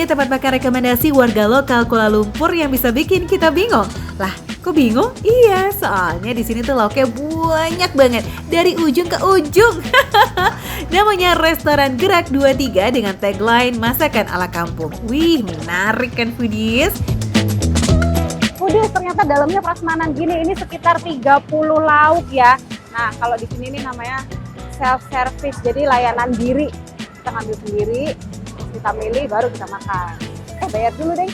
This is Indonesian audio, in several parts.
Ini tempat makan rekomendasi warga lokal Kuala Lumpur yang bisa bikin kita bingung. Lah, kok bingung? Iya, soalnya di sini tuh lauknya banyak banget dari ujung ke ujung. Namanya Restoran Gerak 23 dengan tagline masakan ala kampung. Wih, menarik kan foodies? Foodies, ternyata dalamnya prasmanan gini, ini sekitar 30 lauk ya. Nah, kalau di sini nih namanya self service, jadi layanan diri. Kita ngambil sendiri, terus kita milih, baru kita makan. Bayar dulu deh.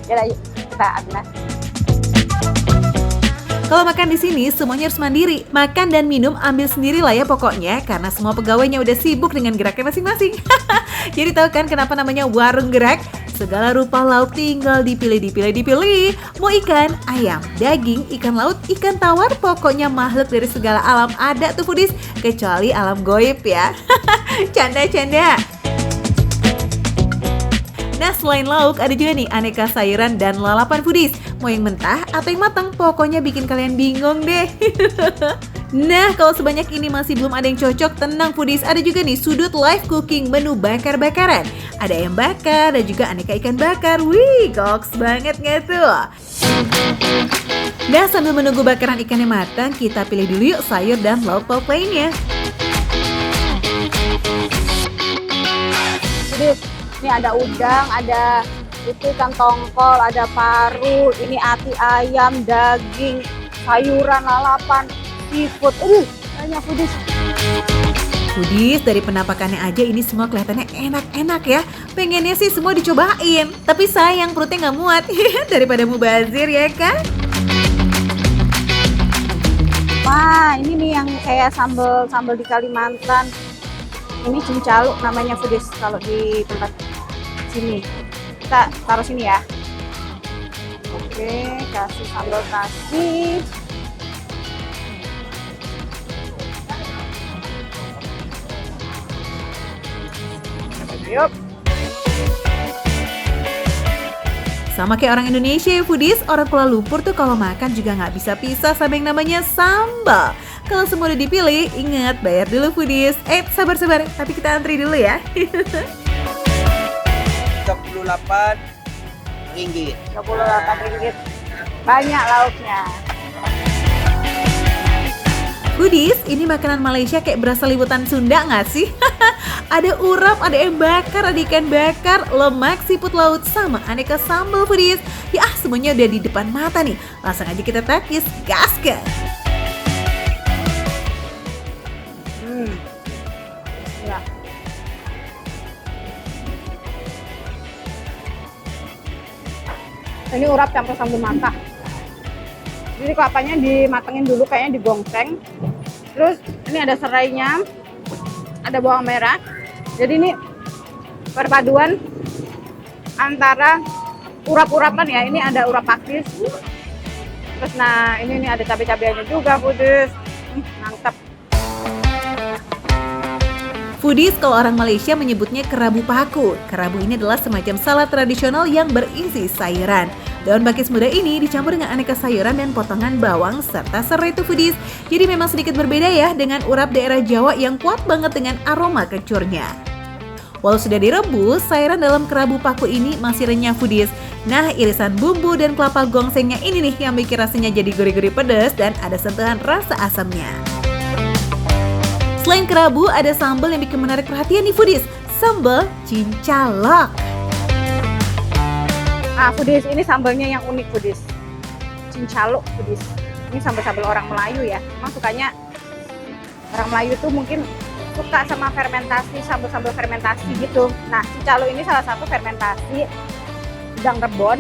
Ya, yuk kita ambil. Kalau makan di sini semuanya harus mandiri. Makan dan minum ambil sendiri lah ya pokoknya, karena semua pegawainya udah sibuk dengan geraknya masing-masing. Jadi tahu kan kenapa namanya warung gerak? Segala rupa lauk tinggal dipilih. Mau ikan, ayam, daging, ikan laut, ikan tawar, pokoknya makhluk dari segala alam ada tuh foodies, kecuali alam goib ya. Canda. Nah, selain lauk ada juga nih aneka sayuran dan lalapan foodies. Mau yang mentah atau yang matang, pokoknya bikin kalian bingung deh. Nah, kalau sebanyak ini masih belum ada yang cocok, tenang foodies, ada juga nih sudut live cooking, menu bakar-bakaran. Ada ayam bakar dan juga aneka ikan bakar. Wih, goks banget gak tuh? Nah, sambil menunggu bakaran ikannya matang, kita pilih dulu yuk sayur dan lauk-lauk lainnya. Foodies, ini ada udang, ada itu ikan tongkol, ada paru, ini ati ayam, daging, sayuran, lalapan, seafood. Banyak foodies. Foodies, dari penampakannya aja ini semua kelihatannya enak-enak ya. Pengennya sih semua dicobain, tapi sayang perutnya nggak muat. Daripada mubazir ya kan? Wah, ini nih yang kayak sambal di Kalimantan. Ini cincaluk namanya foodies kalau di tempat sini. Kita taruh sini ya. Oke, kasih sambal kasih. Yuk. Sama kayak orang Indonesia ya foodies, orang Kuala Lumpur tuh kalau makan juga nggak bisa pisah sama yang namanya sambal. Kalau semua udah dipilih, ingat bayar dulu foodies. Sabar, tapi kita antri dulu ya. 38 ringgit. 28 ringgit. Banyak lauknya. Foodies, ini makanan Malaysia kayak berasa liputan Sunda nggak sih? Ada urap, ada ayam bakar, ada ikan bakar, lemak, siput laut, sama aneka sambal foodies. Ya semuanya udah di depan mata nih. Langsung aja kita takis, gaskan! Ya. Ini urap campur sambal mata. Jadi kelapanya dimatengin dulu, kayaknya digongseng. Terus ini ada serainya, ada bawang merah. Jadi ini perpaduan antara urap-urapan ya. Ini ada urap pakis. Terus nah ini ada cabai-cabiannya juga foodies. Mantap. Foodies, kalau orang Malaysia menyebutnya kerabu paku. Kerabu ini adalah semacam salad tradisional yang berisi sayuran. Daun pakis muda ini dicampur dengan aneka sayuran dan potongan bawang serta serai itu foodies. Jadi memang sedikit berbeda ya dengan urap daerah Jawa yang kuat banget dengan aroma kencurnya. Walau sudah direbus, sayuran dalam kerabu paku ini masih renyah foodies. Nah, irisan bumbu dan kelapa gongsengnya ini nih yang bikin rasanya jadi gurih-gurih pedas dan ada sentuhan rasa asamnya. Selain kerabu, ada sambal yang bikin menarik perhatian nih foodies. Sambal cincalok. Foodies, ini sambalnya yang unik foodies. Cincaluk foodies. Ini sambal-sambal orang Melayu ya. Memang sukanya orang Melayu tuh mungkin suka sama fermentasi, sambal-sambal fermentasi gitu. Nah, cincaluk ini salah satu fermentasi udang rebon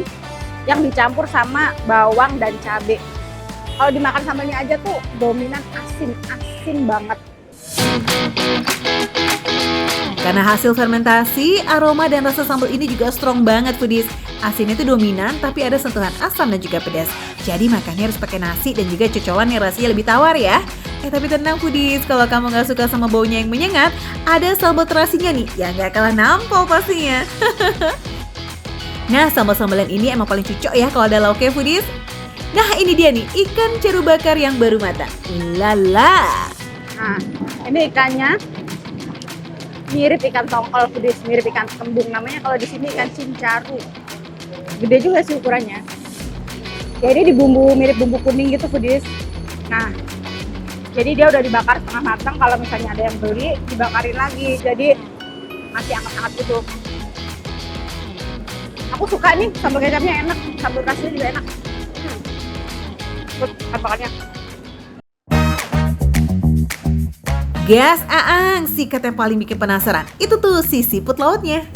yang dicampur sama bawang dan cabai. Kalau dimakan sambalnya aja tuh dominan asin banget. Karena hasil fermentasi, aroma dan rasa sambal ini juga strong banget foodies. Asinnya itu dominan tapi ada sentuhan asam dan juga pedas. Jadi makannya harus pakai nasi dan juga cocolan yang rasanya lebih tawar ya. Tapi tenang foodies, kalau kamu gak suka sama baunya yang menyengat, ada sambal terasinya nih yang gak kalah nampol pastinya. Nah, sambal-sambalan ini emang paling cocok ya kalau ada lauknya foodies. Nah, ini dia nih, ikan ceru bakar yang baru matang. Lala. Nah, ini ikannya. Mirip ikan tongkol foodies, mirip ikan kembung. Namanya kalau di sini ikan cincaru. Gede juga sih ukurannya. Jadi dibumbu mirip bumbu kuning gitu foodies. Nah, jadi dia udah dibakar setengah matang. Kalau misalnya ada yang beli, dibakarin lagi. Jadi masih hangat-hangat gitu. Aku suka nih, sambal kecapnya enak, sambal kasihnya juga enak. Makannya. Gas Aang, sikat yang paling bikin penasaran. Itu tuh si siput lautnya.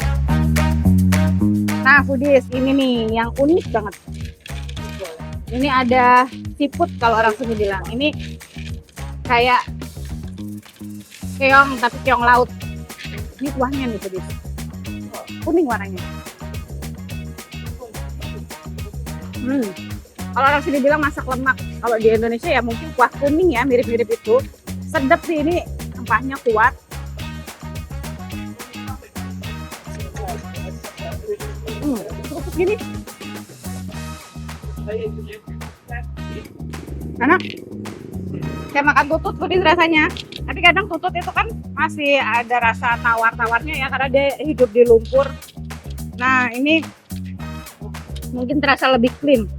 Nah, foodies, ini nih yang unik banget. Ini ada siput kalau orang sini bilang. Ini kayak keong, tapi keong laut. Ini kuahnya nih foodies. Kuning warnanya. Kalau orang sini bilang masak lemak. Kalau di Indonesia ya mungkin kuah kuning ya, mirip-mirip itu. Sedap sih ini, rempahnya kuat. Cukup gini. Enak. Kayak makan tutut foodies rasanya. Tapi kadang tutut itu kan masih ada rasa tawar-tawarnya ya, karena dia hidup di lumpur. Nah, ini mungkin terasa lebih clean.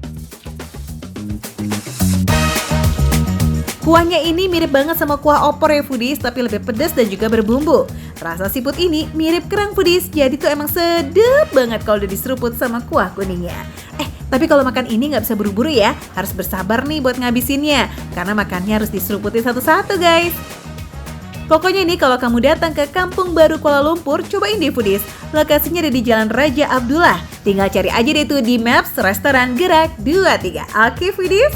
Kuahnya ini mirip banget sama kuah opor ya foodies, tapi lebih pedas dan juga berbumbu. Rasa siput ini mirip kerang foodies, jadi tuh emang sedep banget kalau udah diseruput sama kuah kuningnya. Tapi kalau makan ini nggak bisa buru-buru ya, harus bersabar nih buat ngabisinnya, karena makannya harus diseruputin satu-satu guys. Pokoknya nih kalau kamu datang ke Kampung Baru Kuala Lumpur, cobain deh foodies. Lokasinya ada di Jalan Raja Abdullah. Tinggal cari aja deh tuh di Maps Restoran Gerak 23. Oke foodies?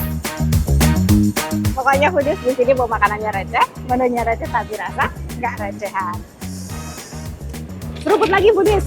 Pokoknya foodies di sini mau makanannya receh, menunya receh tapi rasa nggak recehan. Seruput lagi foodies.